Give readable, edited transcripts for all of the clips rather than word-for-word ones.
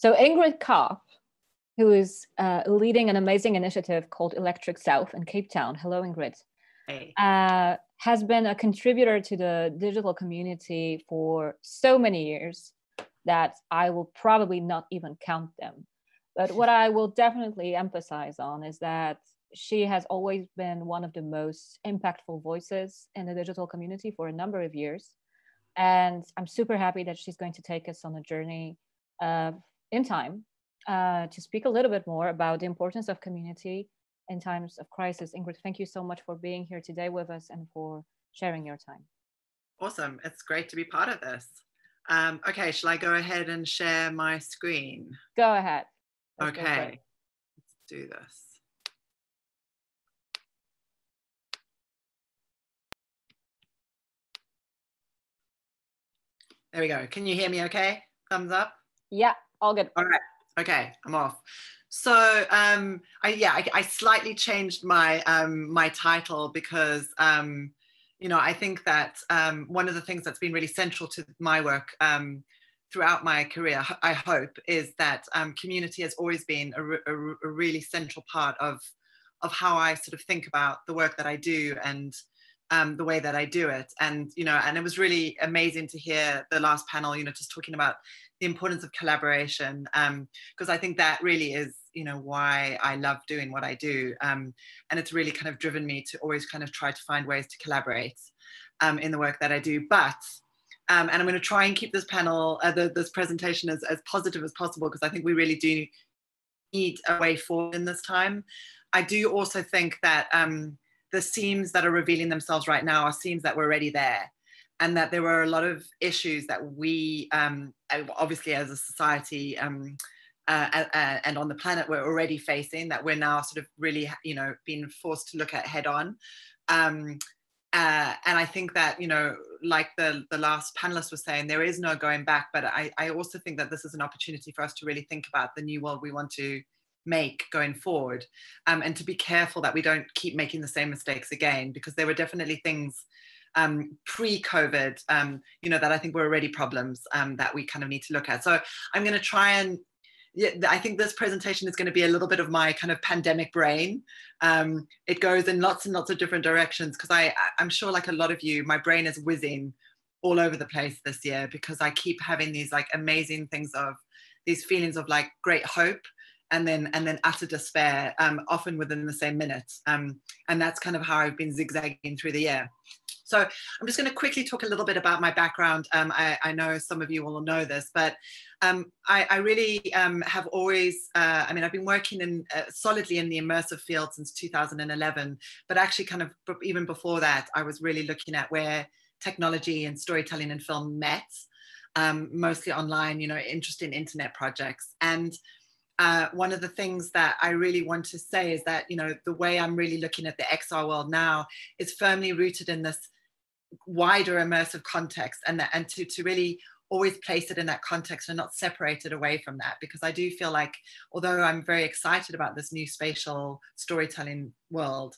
So Ingrid Kopp, who is leading an amazing initiative called Electric South in Cape Town. Hello, Ingrid. Hey. Has been a contributor to the digital community for so many years that I will probably not even count them. But what I will definitely emphasize on is that she has always been one of the most impactful voices in the digital community for a number of years. And I'm super happy that she's going to take us on a journey in time to speak a little bit more about the importance of community in times of crisis. Ingrid, thank you so much for being here today with us and for sharing your time. Awesome. It's great to be part of this. Okay, shall I go ahead and share my screen? Go ahead. Okay, let's do this. There we go. Can you hear me okay? Thumbs up? Yeah, all good. All right. Okay, I'm off. So I slightly changed my my title because I think that one of the things that's been really central to my work throughout my career, I hope, is that community has always been a really central part of how I sort of think about the work that I do and the way that I do it. And and it was really amazing to hear the last panel, just talking about the importance of collaboration, because I think that really is why I love doing what I do, and it's really kind of driven me to always kind of try to find ways to collaborate in the work that I do. But and I'm going to try and keep this panel, this presentation as positive as possible, because I think we really do need a way forward in this time. I do also think that the seams that are revealing themselves right now are seams that were already there, and that there were a lot of issues that we obviously as a society and on the planet we're already facing, that we're now sort of really being forced to look at head on. And I think that like the last panelist was saying, there is no going back, but I also think that this is an opportunity for us to really think about the new world we want to make going forward, and to be careful that we don't keep making the same mistakes again, because there were definitely things pre-COVID that I think were already problems that we kind of need to look at. So I'm going to try and I think this presentation is going to be a little bit of my kind of pandemic brain. It goes in lots and lots of different directions, because I'm sure, like a lot of you, my brain is whizzing all over the place this year, because I keep having these like amazing things of these feelings of like great hope and then utter despair, often within the same minute. And that's kind of how I've been zigzagging through the year. So I'm just going to quickly talk a little bit about my background. I know some of you will know this, but I really have always, I've been working solidly in the immersive field since 2011, but actually kind of even before that, I was really looking at where technology and storytelling and film met, mostly online, interest in internet projects. And one of the things that I really want to say is that, the way I'm really looking at the XR world now is firmly rooted in this wider immersive context, and to really always place it in that context and not separate it away from that, because I do feel like, although I'm very excited about this new spatial storytelling world,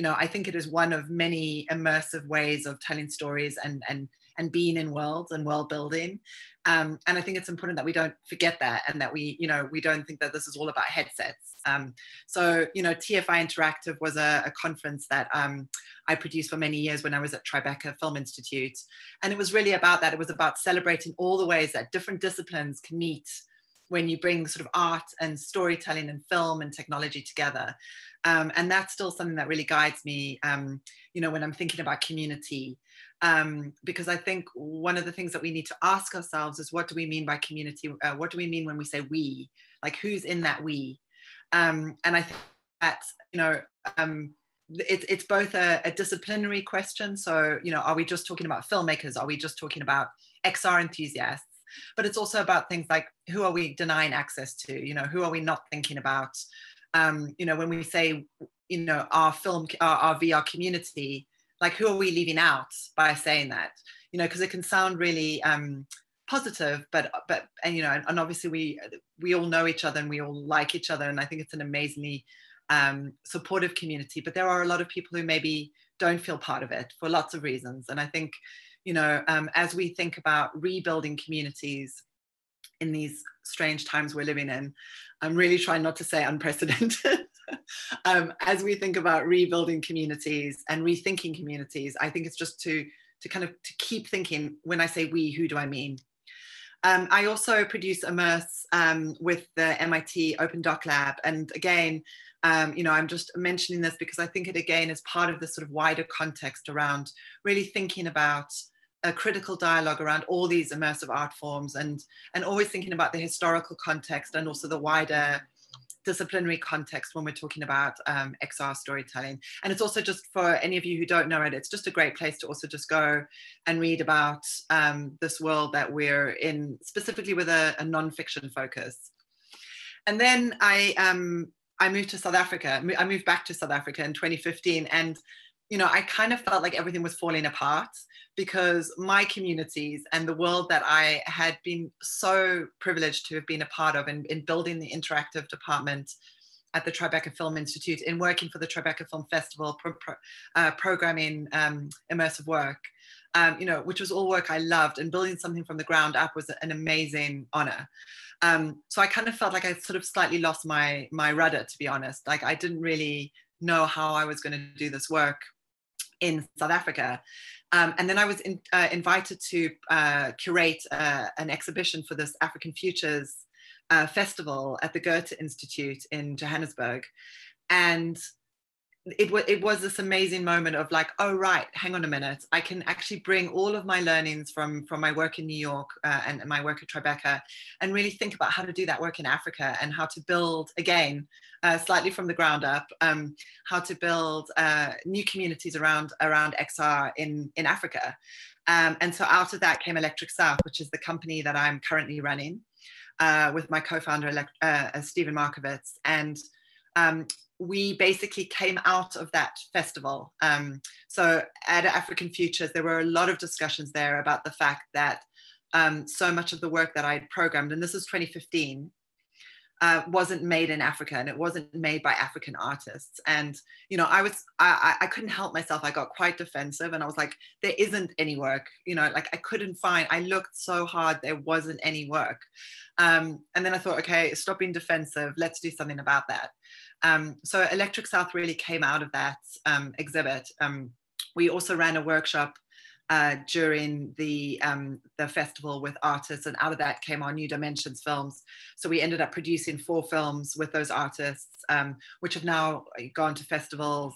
I think it is one of many immersive ways of telling stories and being in worlds and world building. And I think it's important that we don't forget that, and that we don't think that this is all about headsets. So TFI Interactive was a conference that I produced for many years when I was at Tribeca Film Institute. And it was really about that. It was about celebrating all the ways that different disciplines can meet when you bring sort of art and storytelling and film and technology together. And that's still something that really guides me, when I'm thinking about community. Because I think one of the things that we need to ask ourselves is, what do we mean by community? What do we mean when we say we? Like, who's in that we? And I think that, it's both a disciplinary question. So, are we just talking about filmmakers? Are we just talking about XR enthusiasts? But it's also about things like, who are we denying access to? Who are we not thinking about? When we say, our VR community, like, who are we leaving out by saying that? Because it can sound really positive, but and obviously we all know each other and we all like each other, and I think it's an amazingly supportive community. But there are a lot of people who maybe don't feel part of it for lots of reasons. And I think, as we think about rebuilding communities, in these strange times we're living in. I'm really trying not to say unprecedented. As we think about rebuilding communities and rethinking communities, I think it's just to keep thinking. When I say we, who do I mean? I also produce Immerse with the MIT Open Doc Lab. And again, I'm just mentioning this because I think it again is part of this sort of wider context around really thinking about a critical dialogue around all these immersive art forms, and always thinking about the historical context and also the wider disciplinary context when we're talking about XR storytelling. And it's also, just for any of you who don't know it, it's just a great place to also just go and read about this world that we're in, specifically with a non-fiction focus. And then I moved to South Africa. I moved back to South Africa in 2015, and I kind of felt like everything was falling apart, because my communities and the world that I had been so privileged to have been a part of in building the interactive department at the Tribeca Film Institute, in working for the Tribeca Film Festival, programming immersive work, which was all work I loved, and building something from the ground up was an amazing honor. So I kind of felt like I sort of slightly lost my rudder, to be honest. Like, I didn't really know how I was going to do this work in South Africa. And then I was invited to curate an exhibition for this African Futures festival at the Goethe Institute in Johannesburg. And it was this amazing moment of like, oh, right, hang on a minute. I can actually bring all of my learnings from my work in New York and my work at Tribeca, and really think about how to do that work in Africa, and how to build, again, slightly from the ground up, how to build new communities around XR in Africa. And so out of that came Electric South, which is the company that I'm currently running with my co-founder, Stephen Markovitz. And we basically came out of that festival. So at African Futures, there were a lot of discussions there about the fact that so much of the work that I had programmed, and this is 2015, wasn't made in Africa, and it wasn't made by African artists. And, I couldn't help myself. I got quite defensive, and I was like, there isn't any work, like I couldn't find, I looked so hard, there wasn't any work. And then I thought, okay, stop being defensive. Let's do something about that. So Electric South really came out of that exhibit. We also ran a workshop during the festival with artists, and out of that came our New Dimensions films. So we ended up producing 4 films with those artists, which have now gone to festivals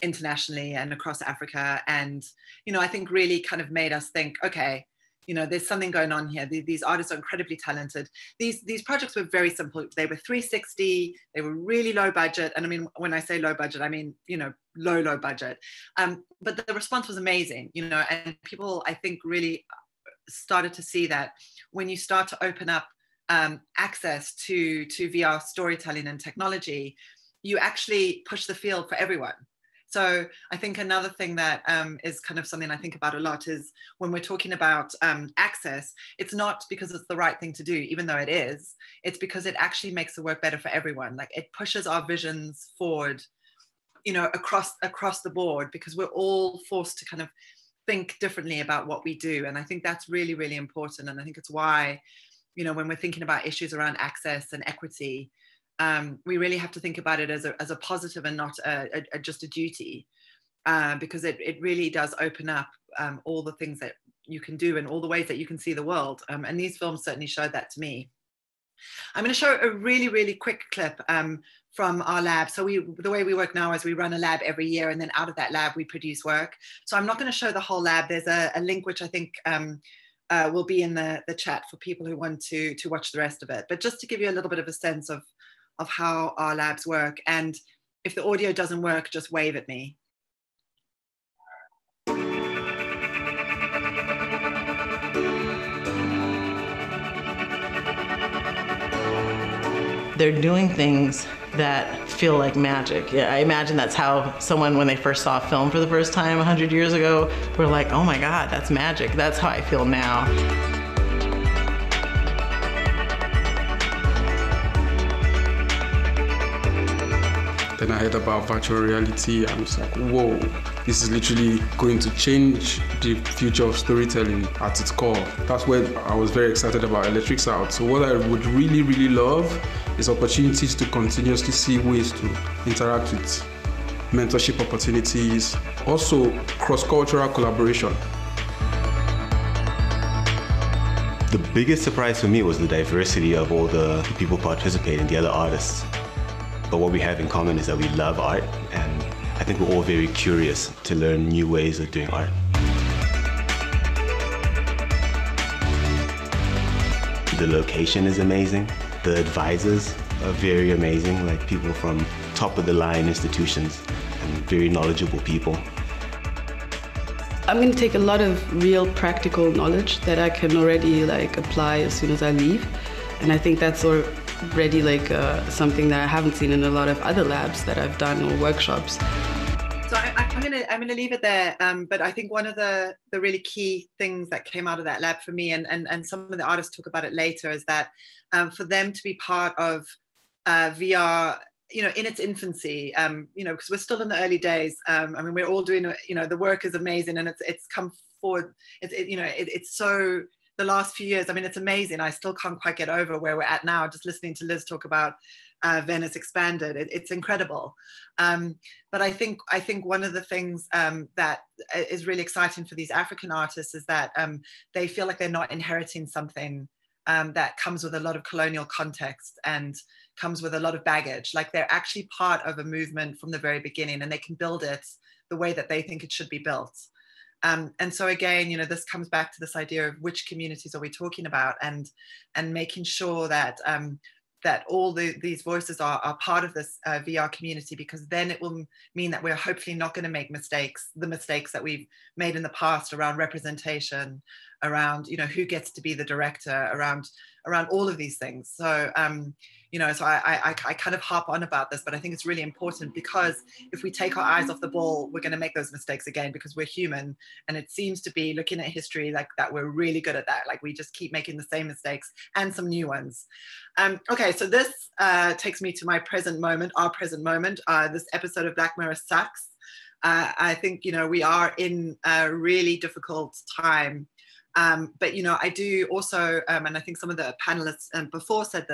internationally and across Africa. And, I think really kind of made us think, okay, there's something going on here. These artists are incredibly talented. These projects were very simple. They were 360, they were really low budget. And I mean, when I say low budget, I mean, low budget. But the response was amazing, and people, I think, really started to see that when you start to open up access to VR storytelling and technology, you actually push the field for everyone. So I think another thing that is kind of something I think about a lot is when we're talking about access, it's not because it's the right thing to do, even though it is, it's because it actually makes the work better for everyone. Like, it pushes our visions forward, across the board, because we're all forced to kind of think differently about what we do. And I think that's really, really important. And I think it's why, when we're thinking about issues around access and equity, we really have to think about it as a positive and not just a duty, because it really does open up all the things that you can do and all the ways that you can see the world. And these films certainly showed that to me. I'm going to show a really, really quick clip from our lab. So the way we work now is we run a lab every year, and then out of that lab we produce work. So I'm not going to show the whole lab. There's a link which I think will be in the chat for people who want to watch the rest of it. But just to give you a little bit of a sense of how our labs work. And if the audio doesn't work, just wave at me. They're doing things that feel like magic. Yeah, I imagine that's how someone, when they first saw a film for the first time 100 years ago, were like, oh my God, that's magic. That's how I feel now. Then I heard about virtual reality. I was like, whoa, this is literally going to change the future of storytelling at its core. That's where I was very excited about Electrics Out. So what I would really, really love is opportunities to continuously see ways to interact with mentorship opportunities, also cross-cultural collaboration. The biggest surprise for me was the diversity of all the people participating, the other artists. But what we have in common is that we love art, and I think we're all very curious to learn new ways of doing art. The location is amazing. The advisors are very amazing, like people from top-of-the-line institutions and very knowledgeable people. I'm going to take a lot of real practical knowledge that I can already apply as soon as I leave. And I think that's already something that I haven't seen in a lot of other labs that I've done or workshops. So I'm gonna leave it there. But I think one of the really key things that came out of that lab for me, and some of the artists talk about it later, is that for them to be part of VR, in its infancy, because we're still in the early days. I mean, we're all doing, the work is amazing, and it's come forward. It's so, the last few years, I mean, it's amazing. I still can't quite get over where we're at now, just listening to Liz talk about Venice Expanded. It's incredible. But I think one of the things that is really exciting for these African artists is that they feel like they're not inheriting something that comes with a lot of colonial context and comes with a lot of baggage. Like, they're actually part of a movement from the very beginning, and they can build it the way that they think it should be built. And so again, this comes back to this idea of which communities are we talking about, and making sure that that all these voices are part of this VR community, because then it will mean that we're hopefully not going to make the mistakes that we've made in the past around representation, around who gets to be the director, around all of these things. So so I kind of harp on about this, but I think it's really important, because if we take our eyes off the ball, we're going to make those mistakes again, because we're human. And it seems to be, looking at history like that, we're really good at that. Like, we just keep making the same mistakes and some new ones. Okay, so this takes me to my present moment, our present moment. This episode of Black Mirror sucks. I think, we are in a really difficult time. But I do also, and I think some of the panelists before said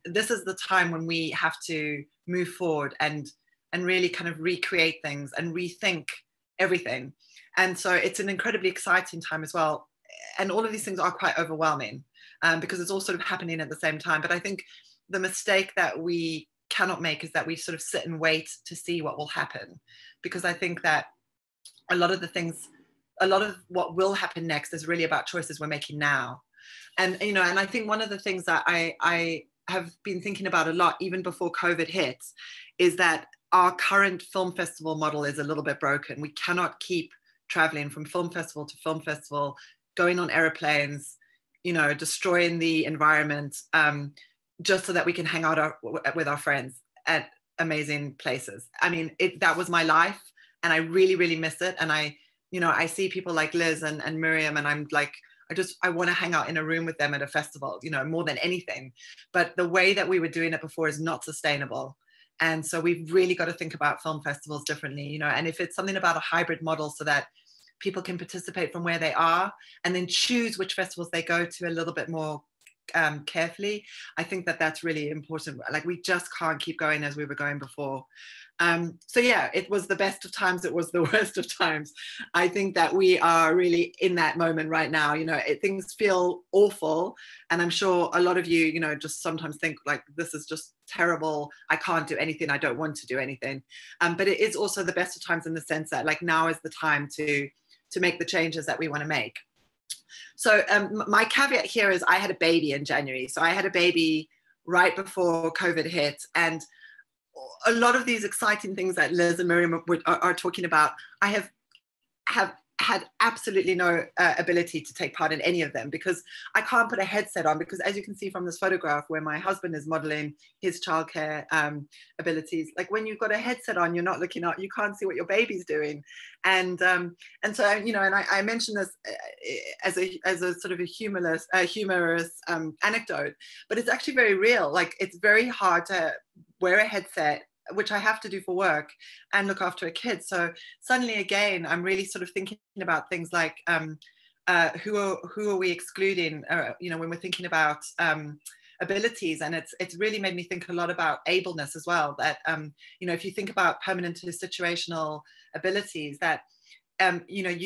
this is the time when we have to move forward and really kind of recreate things and rethink everything. And so it's an incredibly exciting time as well. And all of these things are quite overwhelming because it's all sort of happening at the same time. But I think the mistake that we cannot make is that we sort of sit and wait to see what will happen. Because I think that a lot of what will happen next is really about choices we're making now. And I think one of the things that I have been thinking about a lot, even before COVID hit, is that our current film festival model is a little bit broken. We cannot keep traveling from film festival to film festival, going on airplanes, destroying the environment, just so that we can hang out with our friends at amazing places. I mean, that was my life, and I really, really miss it. And I see people like Liz and Miriam, and I'm like, I want to hang out in a room with them at a festival, more than anything. But the way that we were doing it before is not sustainable. And so we've really got to think about film festivals differently, and if it's something about a hybrid model so that people can participate from where they are and then choose which festivals they go to a little bit more carefully, I think that that's really important. Like, we just can't keep going as we were going before. So yeah, it was the best of times, it was the worst of times. I think that we are really in that moment right now. Things feel awful, and I'm sure a lot of you, just sometimes think like, this is just terrible, I can't do anything, I don't want to do anything. But it is also the best of times in the sense that, like, now is the time to make the changes that we want to make. So my caveat here is I had a baby in January. So I had a baby right before COVID hit, and a lot of these exciting things that Liz and Miriam are talking about, I have had absolutely no ability to take part in any of them, because I can't put a headset on, because as you can see from this photograph where my husband is modeling his childcare abilities, like, when you've got a headset on, you're not looking out, you can't see what your baby's doing. And so, and I mentioned this as a sort of a humorous anecdote, but it's actually very real. Like, it's very hard to wear a headset which I have to do for work and look after a kid. So suddenly again, I'm really sort of thinking about things like who are we excluding, you know, when we're thinking about abilities. And it's really made me think a lot about ableness as well, that you know, if you think about permanent to situational abilities, that you know,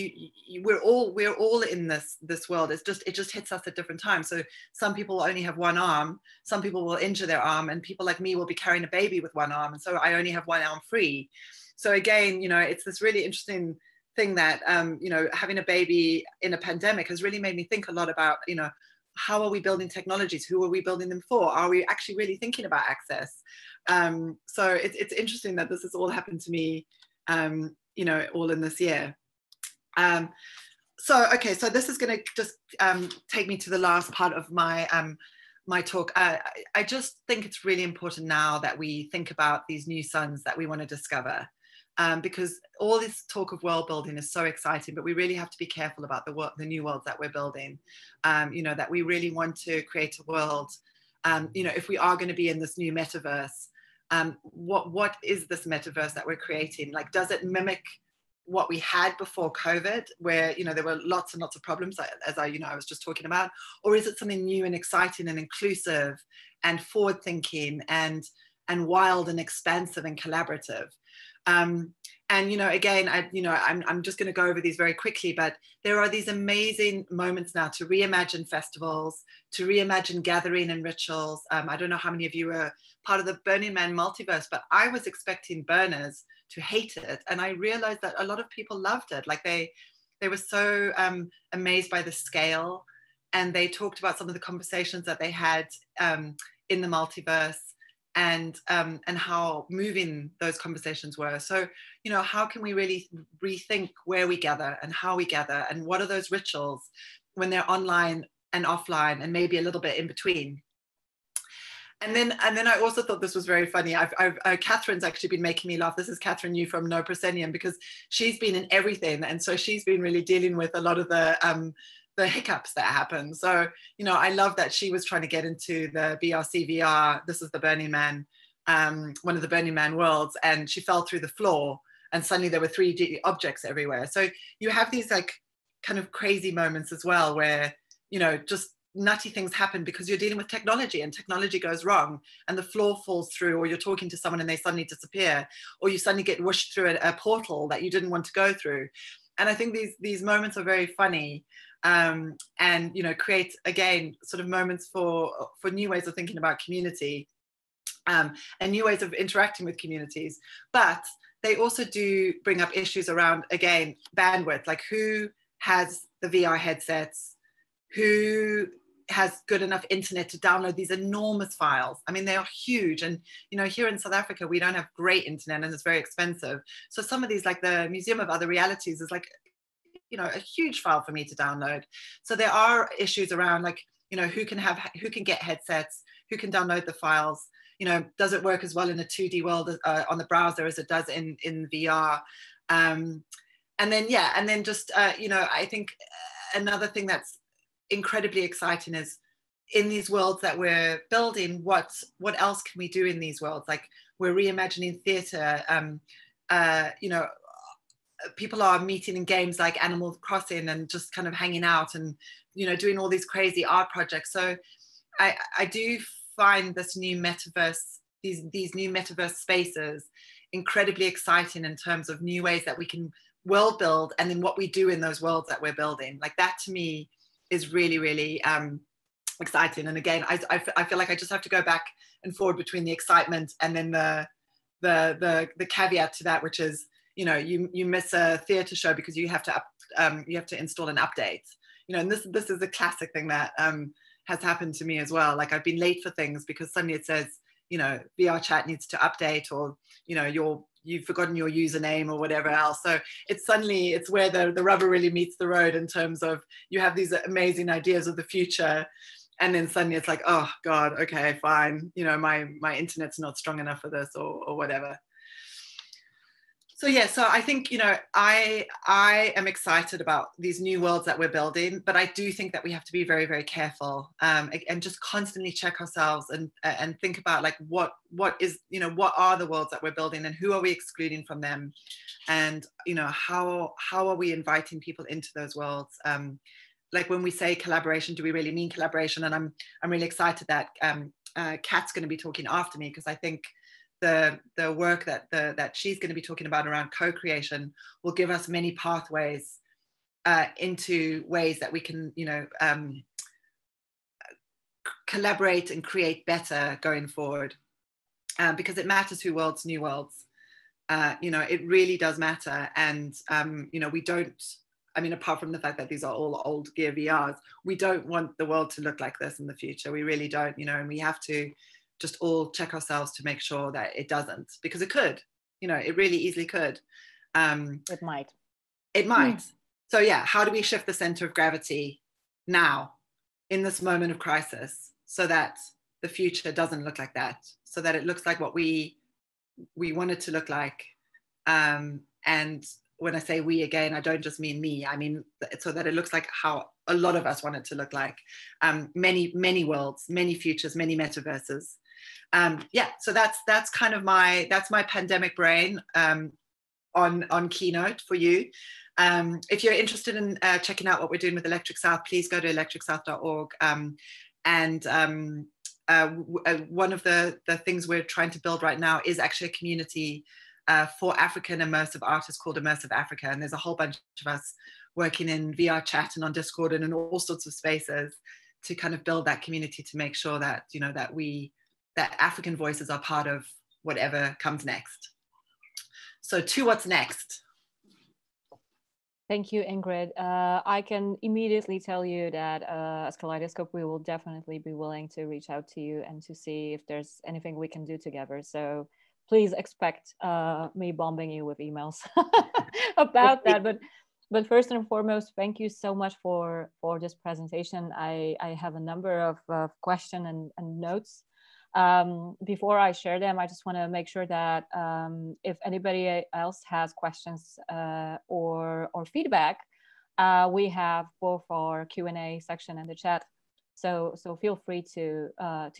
we're all in this world. It just hits us at different times. So some people only have one arm, some people will injure their arm, and people like me will be carrying a baby with one arm, and so I only have one arm free. So again, you know, it's this really interesting thing that you know, having a baby in a pandemic has really made me think a lot about, you know, how are we building technologies? Who are we building them for? Are we actually really thinking about access? So it's interesting that this has all happened to me, you know, all in this year. So, okay, so this is going to just take me to the last part of my my talk. I just think it's really important now that we think about these new suns that we want to discover, because all this talk of world building is so exciting, but we really have to be careful about the new worlds that we're building. You know, that we really want to create a world, you know, if we are going to be in this new metaverse, what is this metaverse that we're creating? Like, does it mimic what we had before COVID, where, you know, there were lots and lots of problems, as I was just talking about, or is it something new and exciting and inclusive and forward thinking and wild and expansive and collaborative? And, you know, again, I'm just going to go over these very quickly, but there are these amazing moments now to reimagine festivals, to reimagine gathering and rituals. I don't know how many of you are part of the Burning Man multiverse, but I was expecting burners to hate it. And I realized that a lot of people loved it. Like they were so amazed by the scale, and they talked about some of the conversations that they had in the multiverse, and how moving those conversations were. So, you know, how can we really rethink where we gather and how we gather, and what are those rituals when they're online and offline and maybe a little bit in between? And then I also thought this was very funny. Catherine's actually been making me laugh. This is Catherine New from No Proscenium, because she's been in everything, and so she's been really dealing with a lot of the hiccups that happen. So, you know, I love that she was trying to get into the BRC VR. This is the Burning Man, one of the Burning Man worlds, and she fell through the floor, and suddenly there were 3D objects everywhere. So you have these like kind of crazy moments as well, where, you know, just nutty things happen because you're dealing with technology, and technology goes wrong and the floor falls through, or you're talking to someone and they suddenly disappear, or you suddenly get whooshed through a portal that you didn't want to go through. And I think these moments are very funny, and, you know, create again sort of moments for new ways of thinking about community, and new ways of interacting with communities. But they also do bring up issues around, again, bandwidth, like who has the VR headsets, who has good enough internet to download these enormous files. I mean, they are huge. And, you know, here in South Africa, we don't have great internet and it's very expensive. So some of these, like the Museum of Other Realities, is like, you know, a huge file for me to download. So there are issues around, like, you know, who can get headsets, who can download the files, you know, does it work as well in a 2D world on the browser as it does in VR? And then just, you know, I think another thing that's incredibly exciting is, in these worlds that we're building, what else can we do in these worlds? Like, we're reimagining theatre. You know, people are meeting in games like Animal Crossing and just kind of hanging out and, you know, doing all these crazy art projects. So I do find this new metaverse, these new metaverse spaces, incredibly exciting in terms of new ways that we can world build, and then what we do in those worlds that we're building. Like, that to me is really, really exciting. And again, I feel like I just have to go back and forward between the excitement and then the caveat to that, which is, you know, you miss a theatre show because you have to install an update. You know, and this is a classic thing that has happened to me as well. Like, I've been late for things because suddenly it says, you know, VR chat needs to update, or, you know, you've forgotten your username or whatever else. So it's where the rubber really meets the road, in terms of, you have these amazing ideas of the future, and then suddenly it's like, oh God, okay, fine. You know, my internet's not strong enough for this, or whatever. So yeah, so I think, you know, I am excited about these new worlds that we're building, but I do think that we have to be very, very careful, and just constantly check ourselves and think about like what is, you know, what are the worlds that we're building and who are we excluding from them, and you know, how are we inviting people into those worlds. Like when we say collaboration, do we really mean collaboration? And I'm really excited that Kat's going to be talking after me, because I think the work that she's going to be talking about around co-creation will give us many pathways into ways that we can, you know, collaborate and create better going forward, because it matters who worlds, new worlds. You know, it really does matter. And you know, we don't, I mean, apart from the fact that these are all old gear VRs, we don't want the world to look like this in the future. We really don't, you know, and we have to just all check ourselves to make sure that it doesn't, because it could, you know, it really easily could. It might. It might. So yeah, how do we shift the center of gravity now in this moment of crisis so that the future doesn't look like that, so that it looks like what we want it to look like. And when I say we, again, I don't just mean me, I mean so that it looks like how a lot of us want it to look like. Many worlds, many futures, many metaverses. Yeah, so that's kind of my pandemic brain on Keynote for you. If you're interested in checking out what we're doing with Electric South, please go to electricsouth.org. One of the things we're trying to build right now is actually a community for African immersive artists called Immersive Africa. And there's a whole bunch of us working in VR chat and on Discord and in all sorts of spaces to kind of build that community, to make sure that, you know, that African voices are part of whatever comes next. So to what's next? Thank you, Ingrid. I can immediately tell you that as Kaleidoscope, we will definitely be willing to reach out to you and to see if there's anything we can do together. So please expect me bombing you with emails about that. But first and foremost, thank you so much for this presentation. I have a number of questions and notes. Before I share them, I just want to make sure that if anybody else has questions or feedback, we have both our Q&A section and the chat. So feel free to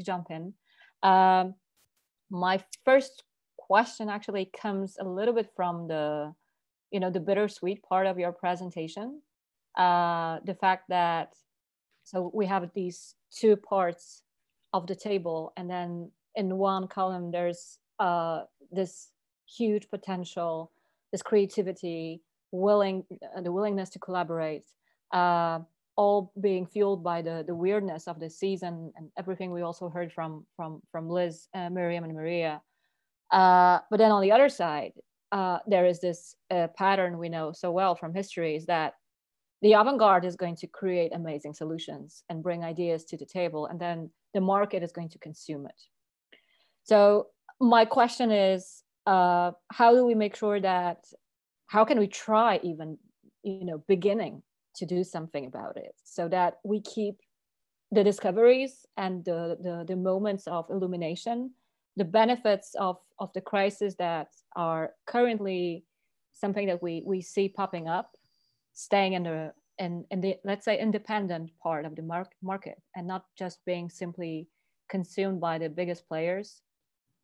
jump in. My first question actually comes a little bit from the bittersweet part of your presentation. The fact that, so we have these two parts of the table, and then in one column there's this huge potential, this creativity, the willingness to collaborate, all being fueled by the weirdness of the season and everything we also heard from Liz, Miriam, and Maria. But then on the other side, there is this pattern we know so well from history, is that the avant-garde is going to create amazing solutions and bring ideas to the table, and then the market is going to consume it. So my question is, how do we make sure that, how can we try even, beginning to do something about it, so that we keep the discoveries and the moments of illumination, the benefits of the crisis that are currently something that we see popping up, staying in the let's say independent part of the market, and not just being simply consumed by the biggest players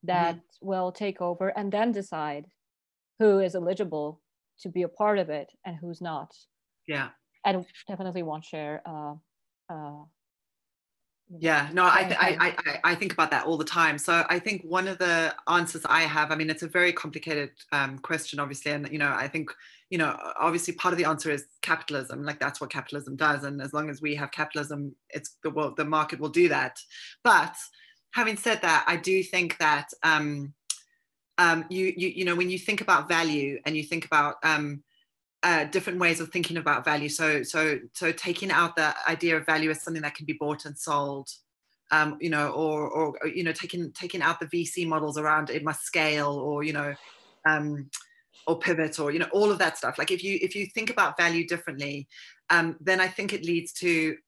that will take over and then decide who is eligible to be a part of it and who's not. Yeah. I definitely won't share. Yeah, no, I think about that all the time. So I think one of the answers I have, I mean, it's a very complicated question, obviously. And, I think, obviously part of the answer is capitalism. Like, that's what capitalism does. And as long as we have capitalism, it's the market will do that. But having said that, I do think that, when you think about value and you think about different ways of thinking about value. So taking out the idea of value as something that can be bought and sold, taking out the VC models around it must scale, or pivot, or all of that stuff. Like, if you think about value differently, then I think it leads to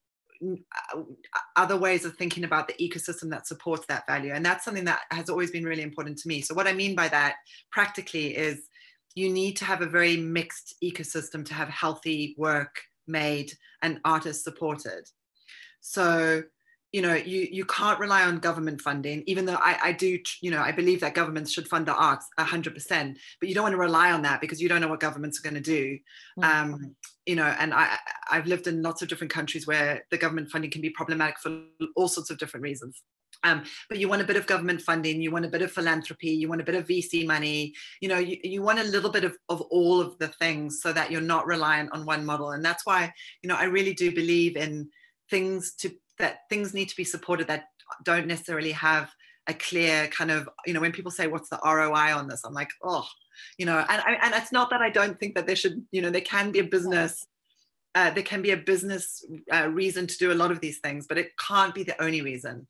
other ways of thinking about the ecosystem that supports that value, and that's something that has always been really important to me. So what I mean by that practically is, you need to have a very mixed ecosystem to have healthy work made and artists supported. So, you can't rely on government funding, even though I do, I believe that governments should fund the arts 100%, but you don't want to rely on that because you don't know what governments are going to do. And I've lived in lots of different countries where the government funding can be problematic for all sorts of different reasons. But you want a bit of government funding, you want a bit of philanthropy, you want a bit of VC money, you want a little bit of all of the things so that you're not reliant on one model. And that's why, I really do believe in that things need to be supported that don't necessarily have a clear kind of, when people say, what's the ROI on this? I'm like, oh, and it's not that I don't think that there should, there can be a business, reason to do a lot of these things, but it can't be the only reason.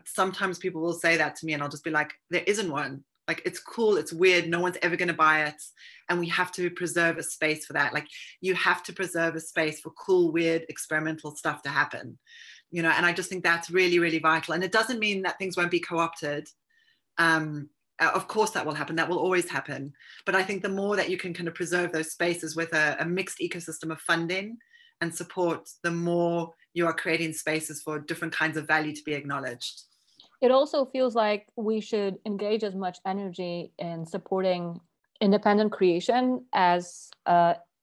Sometimes people will say that to me and I'll just be like, there isn't one. Like, it's cool, it's weird, no one's ever going to buy it, and we have to preserve a space for that. Like, you have to preserve a space for cool, weird, experimental stuff to happen, and I just think that's really, really vital. And it doesn't mean that things won't be co-opted. Of course that will happen, that will always happen, but I think the more that you can kind of preserve those spaces with a mixed ecosystem of funding and support, the more you are creating spaces for different kinds of value to be acknowledged. It also feels like we should engage as much energy in supporting independent creation as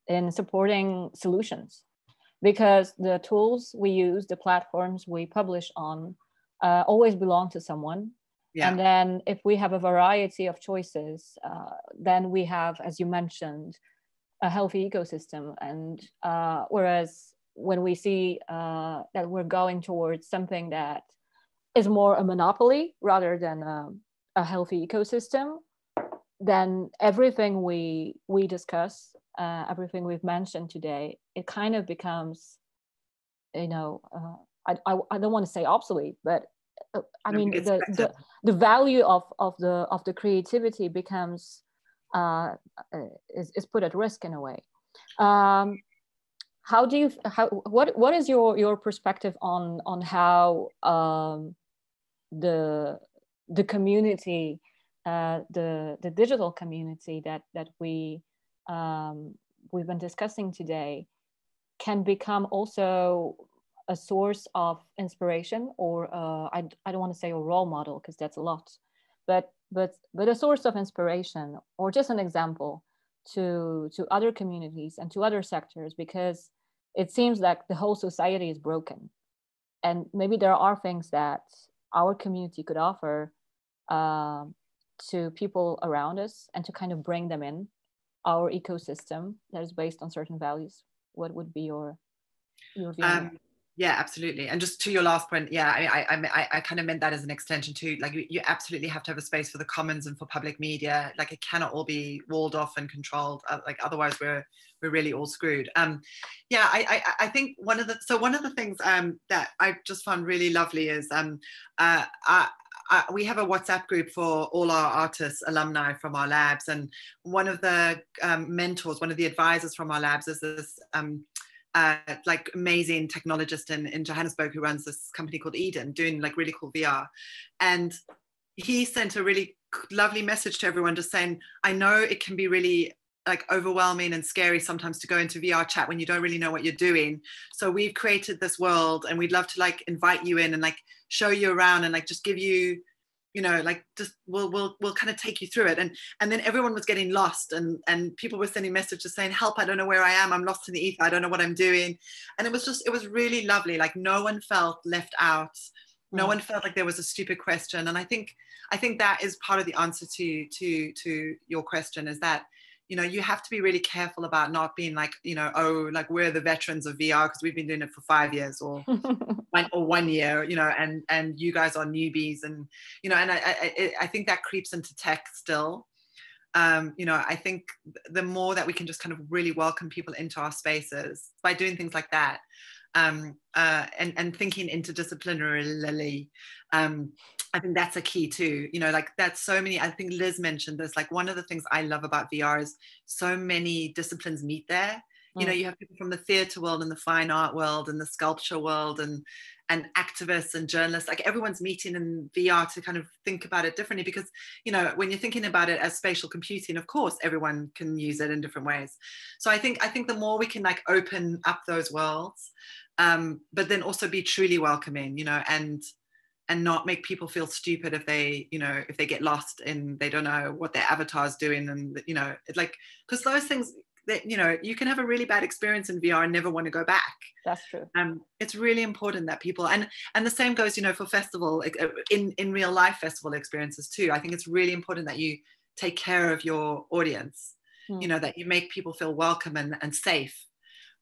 in supporting solutions, because the tools we use, the platforms we publish on, always belong to someone. Yeah. And then if we have a variety of choices, then we have, as you mentioned, a healthy ecosystem. And whereas when we see that we're going towards something that is more a monopoly rather than a healthy ecosystem, then everything we discuss, everything we've mentioned today, it kind of becomes, I don't want to say obsolete, but I mean the value of the creativity becomes is put at risk in a way. What is your perspective on how the community, the digital community that we've been discussing today can become also a source of inspiration, or I don't want to say a role model because that's a lot, but a source of inspiration, or just an example to other communities and to other sectors, because it seems like the whole society is broken, and maybe there are things that our community could offer to people around us and to kind of bring them in our ecosystem that is based on certain values. What would be your view? Yeah, absolutely. And just to your last point, yeah, I kind of meant that as an extension too. Like, you absolutely have to have a space for the commons and for public media. Like, it cannot all be walled off and controlled. Like, otherwise we're really all screwed. Yeah, I think one of the things that I just found really lovely is we have a WhatsApp group for all our artists, alumni from our labs, and one of the mentors, one of the advisors from our labs is this like amazing technologist in Johannesburg who runs this company called Eden, doing like really cool VR. And he sent a really lovely message to everyone just saying, I know it can be really like overwhelming and scary sometimes to go into VR chat when you don't really know what you're doing. So we've created this world and we'd love to like invite you in and like show you around and like just give you, like just we'll kind of take you through it. And then everyone was getting lost and people were sending messages saying, help, I don't know where I am. I'm lost in the ether. I don't know what I'm doing. And it was really lovely. Like, no one felt left out. No one felt like there was a stupid question. And I think that is part of the answer to your question, is that, you have to be really careful about not being like, oh, like we're the veterans of VR because we've been doing it for 5 years or 1 year, and you guys are newbies. And, and I think that creeps into tech still. I think the more that we can just kind of really welcome people into our spaces by doing things like that, and thinking interdisciplinarily, I think that's a key too. Like, that's so many, I think Liz mentioned this, like one of the things I love about VR is so many disciplines meet there. You have people from the theatre world and the fine art world and the sculpture world activists and journalists, like everyone's meeting in VR to kind of think about it differently, because, you know, when you're thinking about it as spatial computing, of course, everyone can use it in different ways. So I think the more we can like open up those worlds, but then also be truly welcoming, you know, and not make people feel stupid if they, you know, if they get lost and they don't know what their avatar's doing, and, you know, it's like, because those things that, you know, you can have a really bad experience in VR and never want to go back. That's true. It's really important that people, and the same goes, you know, for festival, in real life festival experiences too. I think it's really important that you take care of your audience, you know, that you make people feel welcome and safe.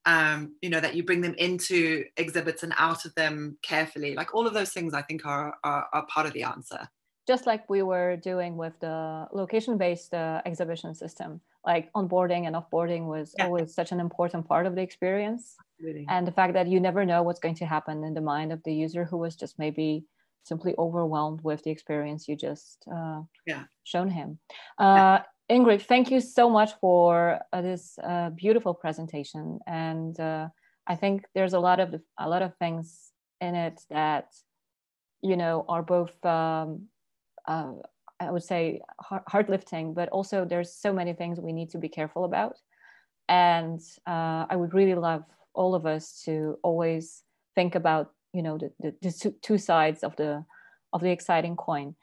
You know, that you bring them into exhibits and out of them carefully. Like all of those things, I think are part of the answer. Just like we were doing with the location-based exhibition system, like onboarding and offboarding was always such an important part of the experience. Really. And the fact that you never know what's going to happen in the mind of the user who was just maybe simply overwhelmed with the experience you just shown him. Ingrid, thank you so much for this beautiful presentation, and I think there's a lot of things in it that, you know, are both I would say heart-lifting, but also there's so many things we need to be careful about, and I would really love all of us to always think about, you know, the two sides of the exciting coin.